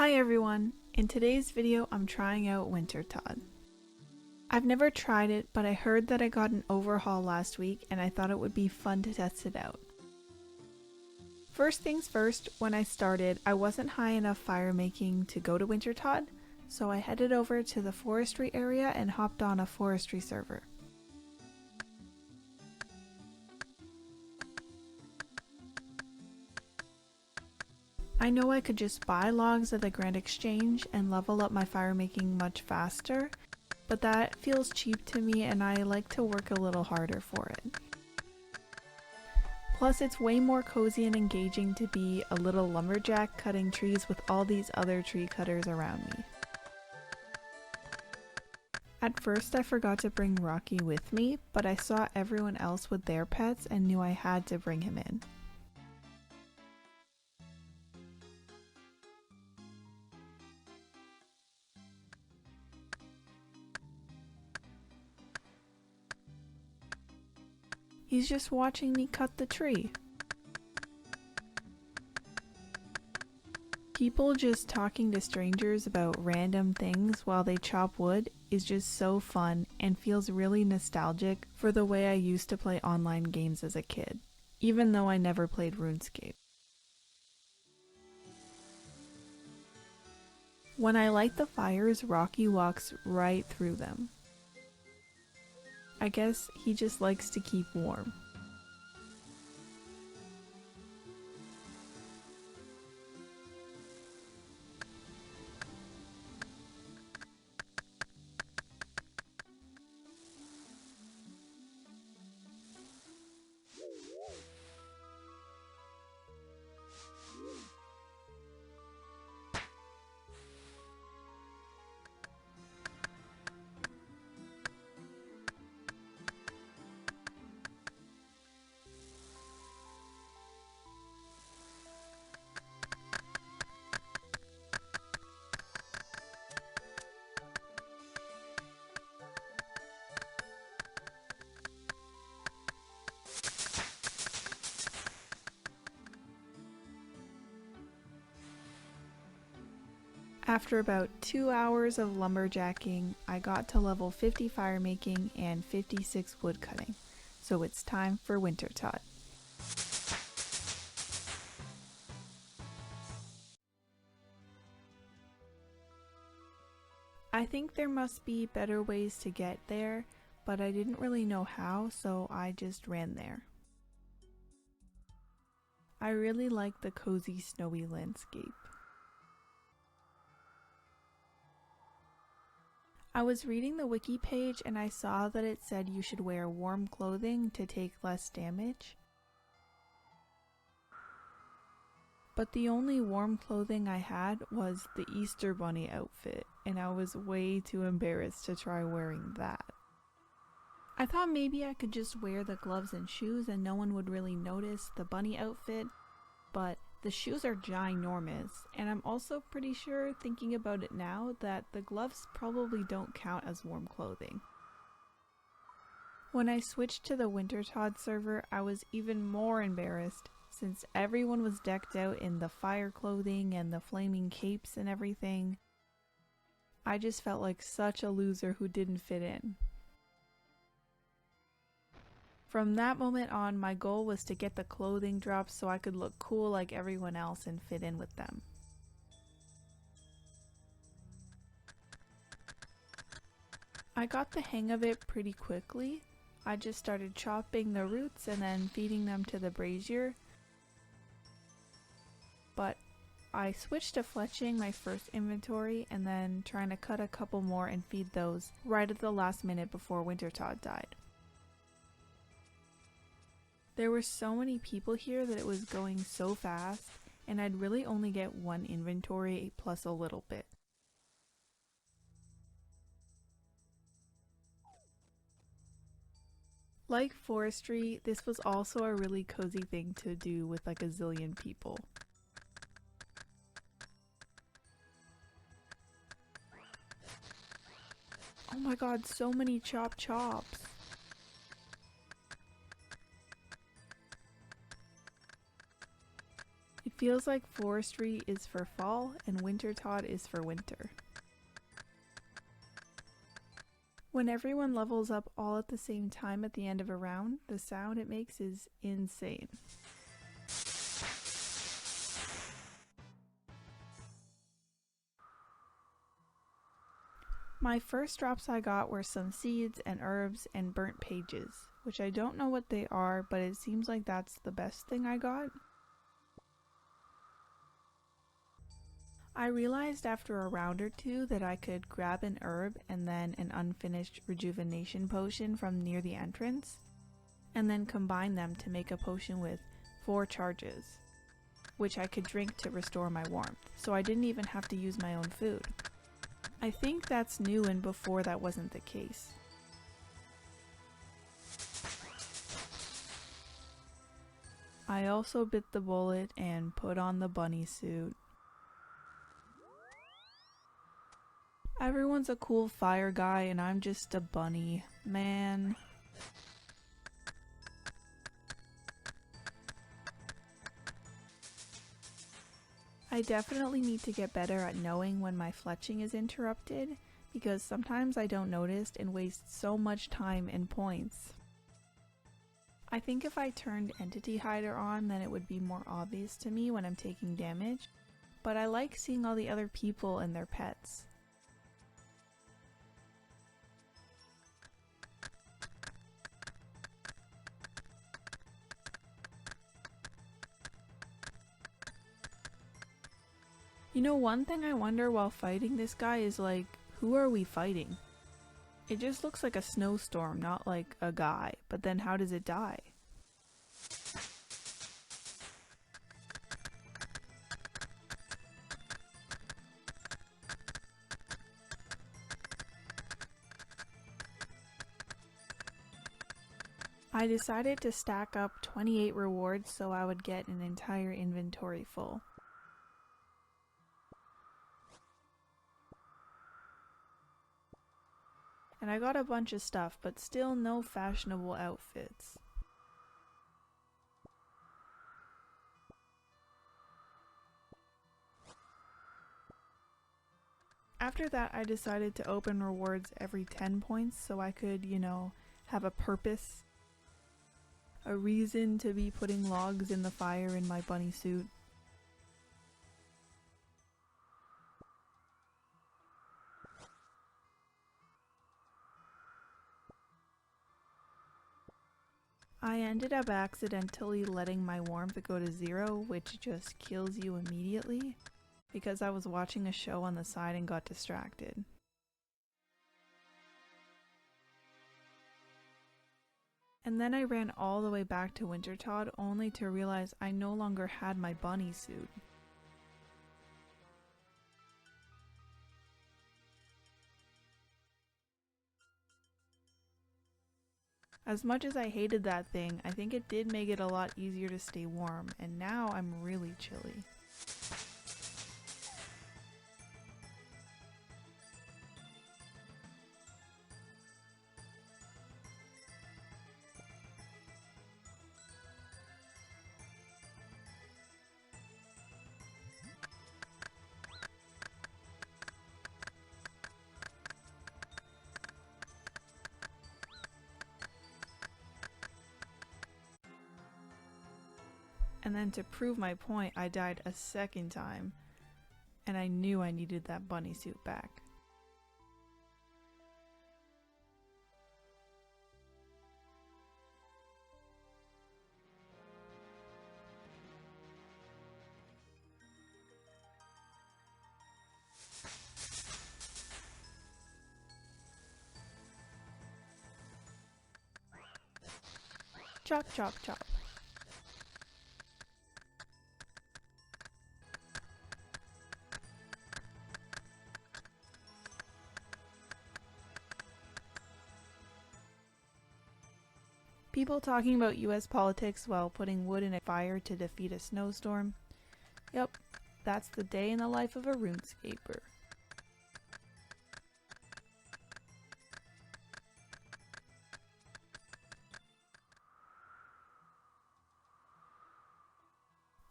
Hi everyone! In today's video I'm trying out Wintertodt. I've never tried it, but I heard that I got an overhaul last week and I thought it would be fun to test it out. First things first, when I started I wasn't high enough fire making to go to Wintertodt, so I headed over to the forestry area and hopped on a forestry server. I know I could just buy logs at the Grand Exchange and level up my fire making much faster, but that feels cheap to me and I like to work a little harder for it. Plus it's way more cozy and engaging to be a little lumberjack cutting trees with all these other tree cutters around me. At first I forgot to bring Rocky with me, but I saw everyone else with their pets and knew I had to bring him in. He's just watching me cut the tree. People just talking to strangers about random things while they chop wood is just so fun and feels really nostalgic for the way I used to play online games as a kid, even though I never played RuneScape. When I light the fires, Rocky walks right through them. I guess he just likes to keep warm. After about 2 hours of lumberjacking, I got to level 50 fire making and 56 wood cutting, so it's time for Wintertodt. I think there must be better ways to get there, but I didn't really know how, so I just ran there. I really like the cozy snowy landscape. I was reading the wiki page and I saw that it said you should wear warm clothing to take less damage. But the only warm clothing I had was the Easter Bunny outfit, and I was way too embarrassed to try wearing that. I thought maybe I could just wear the gloves and shoes and no one would really notice the bunny outfit, but the shoes are ginormous, and I'm also pretty sure, thinking about it now, that the gloves probably don't count as warm clothing. When I switched to the Wintertodt server, I was even more embarrassed, since everyone was decked out in the fire clothing and the flaming capes and everything. I just felt like such a loser who didn't fit in. From that moment on, my goal was to get the clothing drops so I could look cool like everyone else and fit in with them. I got the hang of it pretty quickly. I just started chopping the roots and then feeding them to the brazier. But I switched to fletching my first inventory and then trying to cut a couple more and feed those right at the last minute before Wintertodt died. There were so many people here that it was going so fast, and I'd really only get one inventory plus a little bit. Like forestry, this was also a really cozy thing to do with like a zillion people. Oh my god, so many chops! feels like forestry is for fall and Wintertodt is for winter. When everyone levels up all at the same time at the end of a round, the sound it makes is insane. My first drops I got were some seeds and herbs and burnt pages, which I don't know what they are, but it seems like that's the best thing I got. I realized after a round or two that I could grab an herb and then an unfinished rejuvenation potion from near the entrance, and then combine them to make a potion with 4 charges, which I could drink to restore my warmth, so I didn't even have to use my own food. I think that's new, and before that wasn't the case. I also bit the bullet and put on the bunny suit. Everyone's a cool fire guy and I'm just a bunny, man. I definitely need to get better at knowing when my fletching is interrupted, because sometimes I don't notice and waste so much time and points. I think if I turned Entity Hider on, then it would be more obvious to me when I'm taking damage, but I like seeing all the other people and their pets. You know, one thing I wonder while fighting this guy is like, who are we fighting? It just looks like a snowstorm, not like a guy, but then how does it die? I decided to stack up 28 rewards so I would get an entire inventory full. And I got a bunch of stuff, but still no fashionable outfits. After that, I decided to open rewards every 10 points so I could, have a purpose. A reason to be putting logs in the fire in my bunny suit. I ended up accidentally letting my warmth go to 0, which just kills you immediately, because I was watching a show on the side and got distracted. And then I ran all the way back to Wintertodt only to realize I no longer had my bunny suit. As much as I hated that thing, I think it did make it a lot easier to stay warm, and now I'm really chilly. And then to prove my point, I died a second time, and I knew I needed that bunny suit back. Chop, chop, chop. People talking about US politics while putting wood in a fire to defeat a snowstorm. Yep, that's the day in the life of a RuneScaper.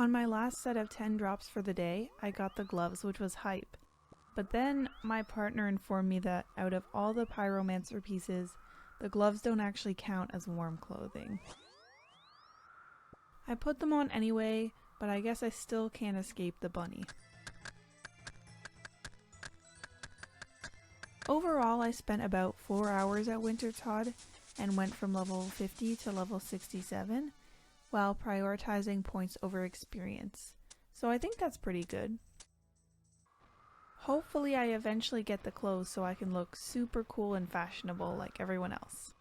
On my last set of 10 drops for the day, I got the gloves, which was hype. But then my partner informed me that out of all the pyromancer pieces, the gloves don't actually count as warm clothing. I put them on anyway, but I guess I still can't escape the bunny. Overall, I spent about 4 hours at Wintertodt and went from level 50 to level 67, while prioritizing points over experience. So I think that's pretty good. Hopefully I eventually get the clothes so I can look super cool and fashionable like everyone else.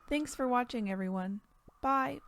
Thanks for watching, everyone. Bye!